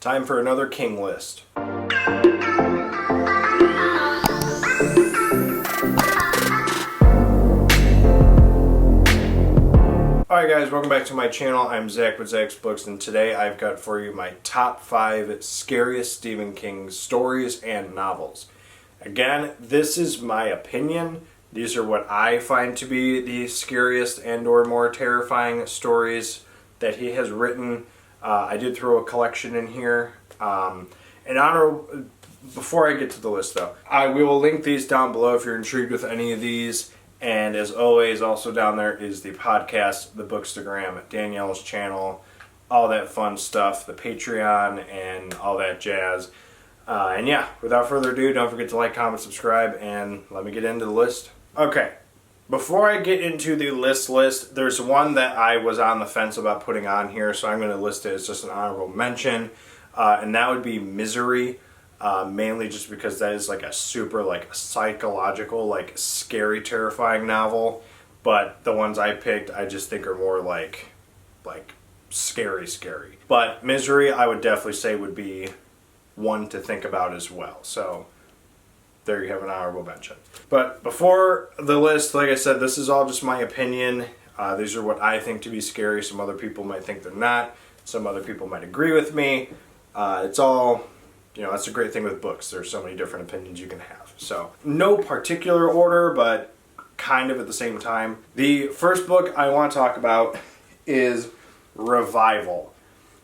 Time for another King list. Alright guys, welcome back to my channel. I'm Zach with Zacks Books, and today I've got for you my top 5 scariest Stephen King stories and novels. Again, this is my opinion. These are what I find to be the scariest and or more terrifying stories that he has written. I did throw a collection in here. Before I get to the list though, we will link these down below if you're intrigued with any of these. And as always, also down there is the podcast, the Bookstagram, Danielle's channel, all that fun stuff, the Patreon, and all that jazz. And yeah, without further ado, don't forget to like, comment, subscribe, and let me get into the list. Okay, before I get into the list, there's one that I was on the fence about putting on here, so I'm going to list it as just an honorable mention, and that would be Misery. Mainly just because that is like a super psychological, scary, terrifying novel. But the ones I picked I just think are more like scary. But Misery I would definitely say would be one to think about as well. So there you have an honorable mention. But before the list, like I said, this is all just my opinion. These are what I think to be scary. Some other people might think they're not. Some other people might agree with me. It's all... that's a great thing with books. There's so many different opinions you can have. So, no particular order, but kind of at the same time. The first book I want to talk about is Revival.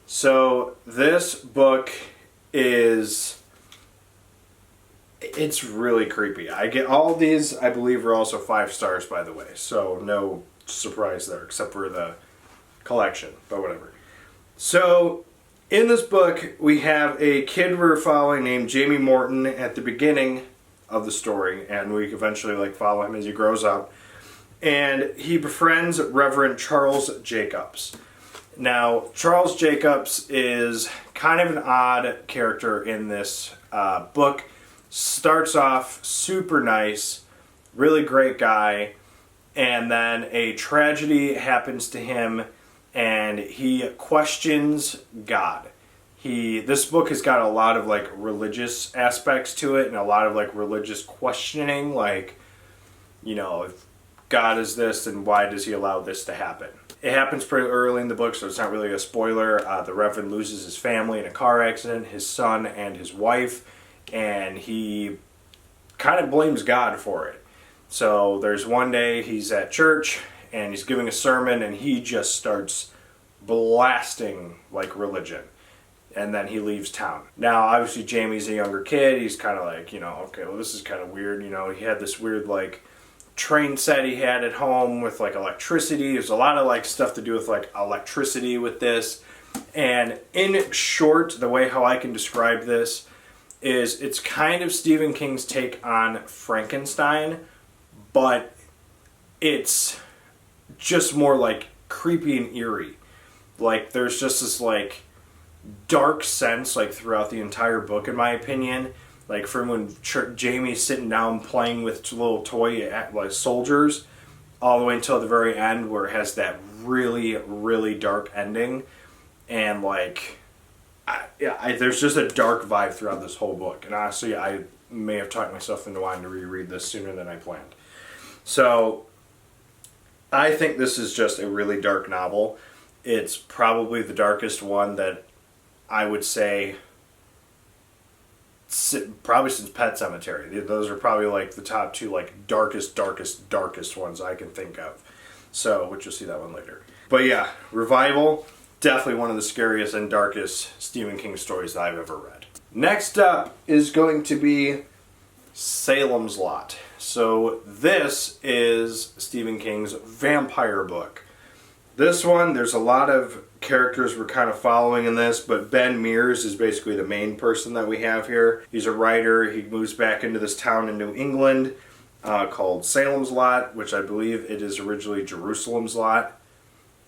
So, this book it's really creepy. I get all these, I believe, are also 5 stars, by the way. So, no surprise there, except for the collection, but whatever. So, in this book, we have a kid we're following named Jamie Morton at the beginning of the story, and we eventually follow him as he grows up. And he befriends Reverend Charles Jacobs. Now, Charles Jacobs is kind of an odd character in this book. Starts off super nice, really great guy, and then a tragedy happens to him. And he questions God. This book has got a lot of religious aspects to it, and a lot of religious questioning, if God is this, then why does he allow this to happen? It happens pretty early in the book, so it's not really a spoiler. The Reverend loses his family in a car accident, his son and his wife, and he kind of blames God for it. So there's one day he's at church, and he's giving a sermon, and he just starts blasting religion, and then he leaves town. Now obviously Jamie's a younger kid. He's kind of okay, well, this is kind of weird. He had this weird train set he had at home with electricity. There's a lot of stuff to do with electricity with this. And in short, the way how I can describe this is it's kind of Stephen King's take on Frankenstein, but it's just more creepy and eerie. There's just this dark sense throughout the entire book, in my opinion. From when Jamie's sitting down playing with little toy soldiers, all the way until the very end, where it has that really, really dark ending. And there's just a dark vibe throughout this whole book. And honestly, I may have talked myself into wanting to reread this sooner than I planned. So I think this is just a really dark novel. It's probably the darkest one that I would say, probably since Pet Sematary. Those are probably the top 2 darkest ones I can think of. So, which you'll see that one later. But yeah, Revival, definitely one of the scariest and darkest Stephen King stories that I've ever read. Next up is going to be Salems Lot. So this is Stephen King's vampire book. This one, there's a lot of characters we're kind of following in this, but Ben Mears is basically the main person that we have here. He's a writer. He moves back into this town in New England called Salems Lot, which I believe it is originally Jerusalem's Lot.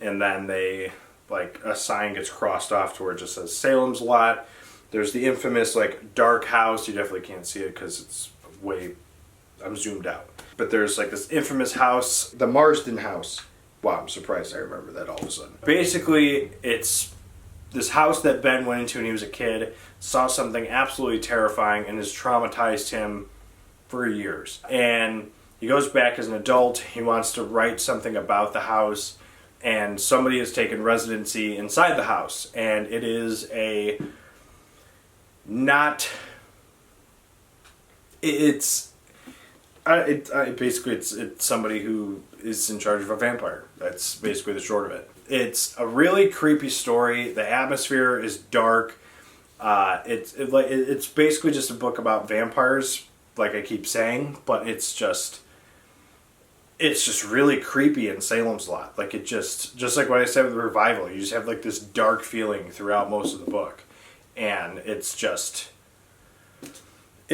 And then they, a sign gets crossed off to where it just says Salem's Lot. There's the infamous, dark house. You definitely can't see it because it's I'm zoomed out. But there's this infamous house, the Marsden House. Wow, I'm surprised I remember that all of a sudden. Basically, it's this house that Ben went into when he was a kid, saw something absolutely terrifying, and has traumatized him for years. And he goes back as an adult. He wants to write something about the house, and somebody has taken residency inside the house, and it is a not. Basically it's somebody who is in charge of a vampire. That's basically the short of it. It's a really creepy story. The atmosphere is dark. It's basically just a book about vampires, like I keep saying, but it's just really creepy in Salem's Lot. Like it just like what I said with the revival, you just have like this dark feeling throughout most of the book, and it's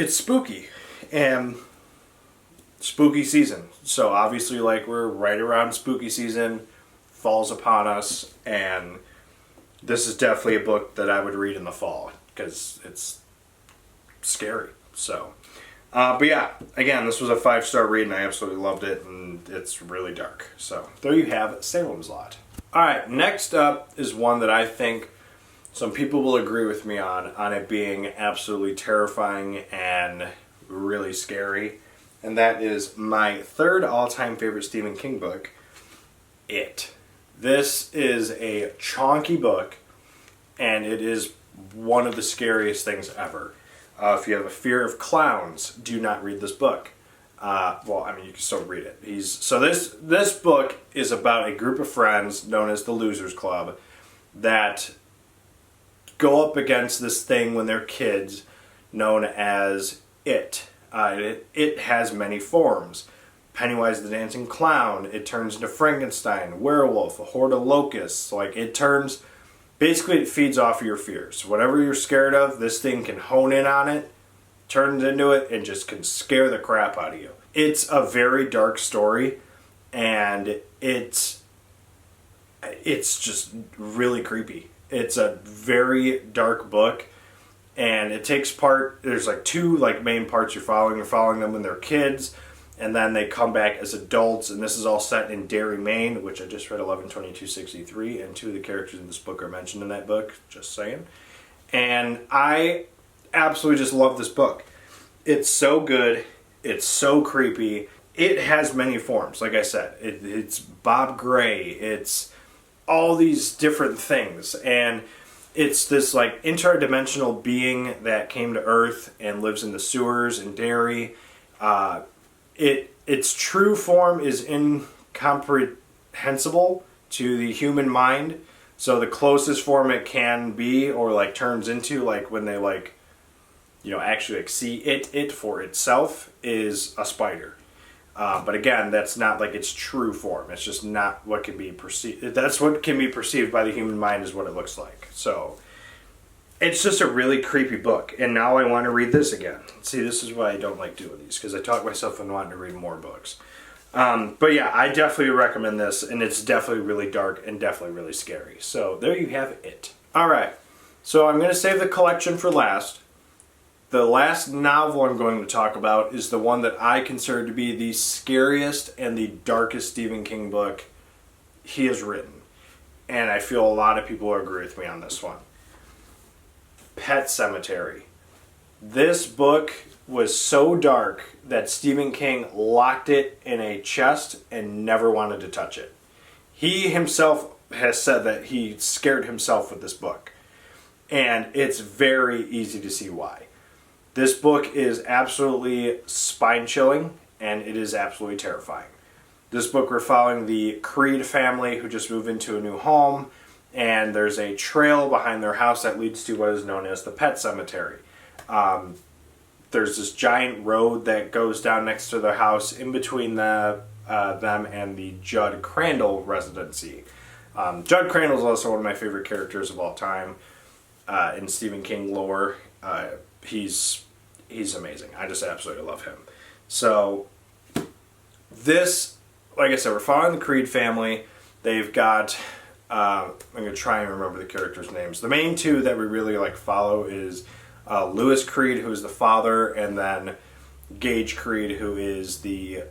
spooky and spooky season. So obviously, like, we're right around spooky season, fall's upon us, and this is definitely a book that I would read in the fall because it's scary. So, but yeah, again, this was a 5-star read, and I absolutely loved it, and it's really dark. So there you have Salem's Lot. All right, next up is one that I think some people will agree with me on it being absolutely terrifying and really scary. And that is my third all-time favorite Stephen King book, It. This is a chonky book, and it is one of the scariest things ever. If you have a fear of clowns, do not read this book. Well, I mean, you can still read it. This book is about a group of friends known as the Losers Club that go up against this thing when they're kids known as It. It has many forms. Pennywise the Dancing Clown, it turns into Frankenstein, werewolf, a horde of locusts. Like, basically it feeds off of your fears. Whatever you're scared of, this thing can hone in on it, turns into it, and just can scare the crap out of you. It's a very dark story, and it's just really creepy. It's a very dark book. And it takes part, there's like two main parts you're following. You're following them when they're kids, and then they come back as adults, and this is all set in Derry, Maine, which I just read 11/22/63, and 2 of the characters in this book are mentioned in that book, just saying. And I absolutely just love this book. It's so good, it's so creepy, it has many forms, like I said. It's Bob Gray, it's all these different things, and it's this interdimensional being that came to Earth and lives in the sewers in Derry. Its true form is incomprehensible to the human mind. So the closest form it can be or turns into when they actually see it for itself is a spider. But again, that's not its true form. It's just not what can be perceived. That's what can be perceived by the human mind is what it looks like. So it's just a really creepy book. And now I want to read this again. See, this is why I don't like doing these, because I talk myself into wanting to read more books. But yeah, I definitely recommend this, and it's definitely really dark and definitely really scary. So there you have it. All right, so I'm going to save the collection for last. The last novel I'm going to talk about is the one that I consider to be the scariest and the darkest Stephen King book he has written. And I feel a lot of people will agree with me on this one. Pet Sematary. This book was so dark that Stephen King locked it in a chest and never wanted to touch it. He himself has said that he scared himself with this book. And it's very easy to see why. This book is absolutely spine-chilling, and it is absolutely terrifying. This book, we're following the Creed family who just moved into a new home, and there's a trail behind their house that leads to what is known as the Pet Sematary. There's this giant road that goes down next to their house in between them and the Judd Crandall residency. Judd Crandall is also one of my favorite characters of all time in Stephen King lore. He's amazing. I just absolutely love him. So this, like I said, we're following the Creed family. They've got, I'm going to try and remember the characters' names. The main two that we really follow is Lewis Creed, who is the father, and then Gage Creed, who is the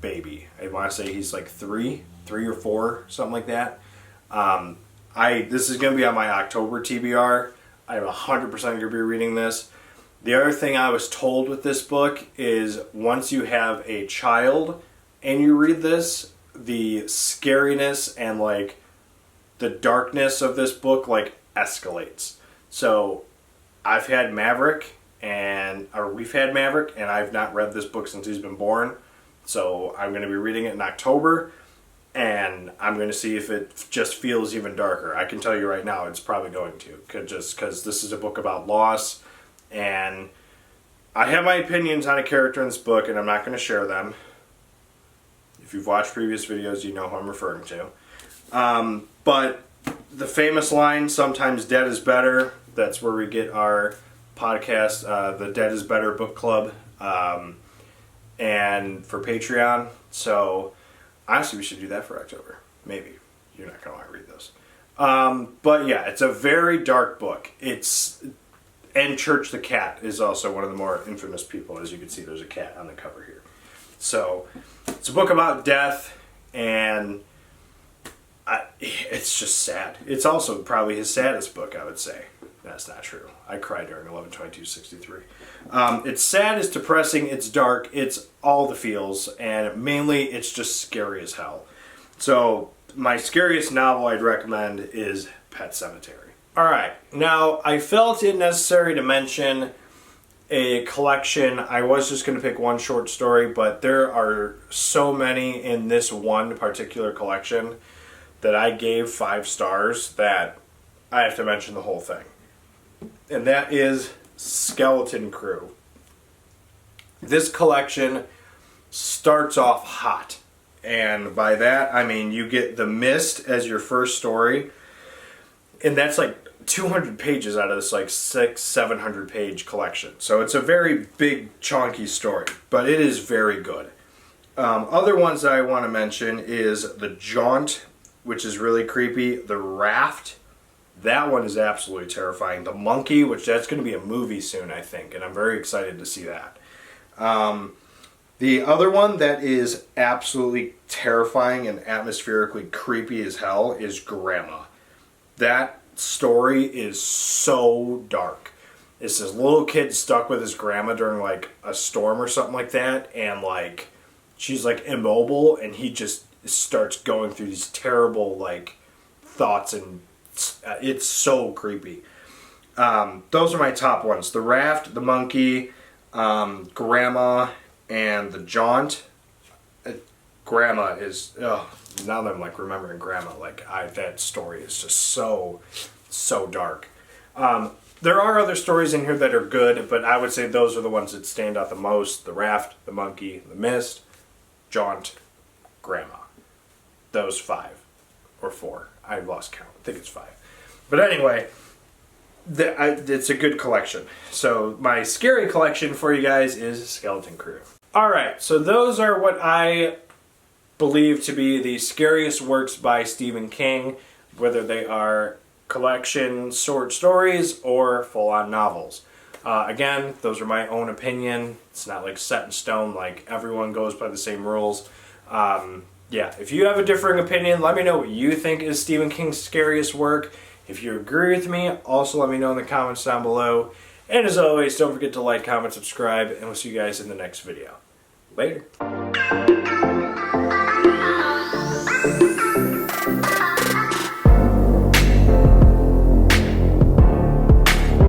baby. I want to say he's 3 or 4, something like that. I'm This is going to be on my October TBR. I'm 100% going to be reading this. The other thing I was told with this book is once you have a child and you read this, the scariness and like the darkness of this book like escalates. So we've had Maverick and I've not read this book since he's been born. So I'm going to be reading it in October and I'm going to see if it just feels even darker. I can tell you right now it's probably going to, because this is a book about loss. And I have my opinions on a character in this book, and I'm not going to share them. If you've watched previous videos, you know who I'm referring to. But the famous line, "Sometimes dead is better," that's where we get our podcast, the Dead is Better book club, and for Patreon. So, honestly, we should do that for October. Maybe. You're not going to want to read those. But yeah, it's a very dark book. And Church the Cat is also one of the more infamous people. As you can see, there's a cat on the cover here. So, it's a book about death, and it's just sad. It's also probably his saddest book, I would say. That's not true. I cried during 11/22/63. It's sad, it's depressing, it's dark, it's all the feels, and mainly it's just scary as hell. So, my scariest novel I'd recommend is Pet Sematary. Alright, now I felt it necessary to mention a collection. I was just going to pick one short story, but there are so many in this one particular collection that I gave 5 stars that I have to mention the whole thing. And that is Skeleton Crew. This collection starts off hot. And by that, I mean you get The Mist as your first story. And that's like 200 pages out of this like 600-700 page collection. So it's a very big, chunky story, but it is very good. Other ones that I want to mention is The Jaunt, which is really creepy. The Raft, that one is absolutely terrifying. The Monkey, which that's going to be a movie soon, I think, and I'm very excited to see that. The other one that is absolutely terrifying and atmospherically creepy as hell is Grandma. That story is so dark. It's this little kid stuck with his grandma during like a storm or something like that, and like she's like immobile, and he just starts going through these terrible like thoughts, and it's so creepy. Those are my top ones: The Raft, The Monkey, Grandma, and The Jaunt. Grandma is, now that I'm like remembering Grandma, like that story is just so dark. There are other stories in here that are good, but I would say those are the ones that stand out the most: The Raft, The Monkey, The Mist, Jaunt, Grandma. Those 5 or 4. I lost count. I think it's 5. But anyway, it's a good collection. So my scary collection for you guys is Skeleton Crew. Alright, so those are what I believe to be the scariest works by Stephen King, whether they are collection short stories or full-on novels. Again, those are my own opinion. It's not like set in stone, like everyone goes by the same rules. Yeah, if you have a differing opinion, let me know what you think is Stephen King's scariest work. If you agree with me, also let me know in the comments down below. And as always, don't forget to like, comment, subscribe, and we'll see you guys in the next video. Later.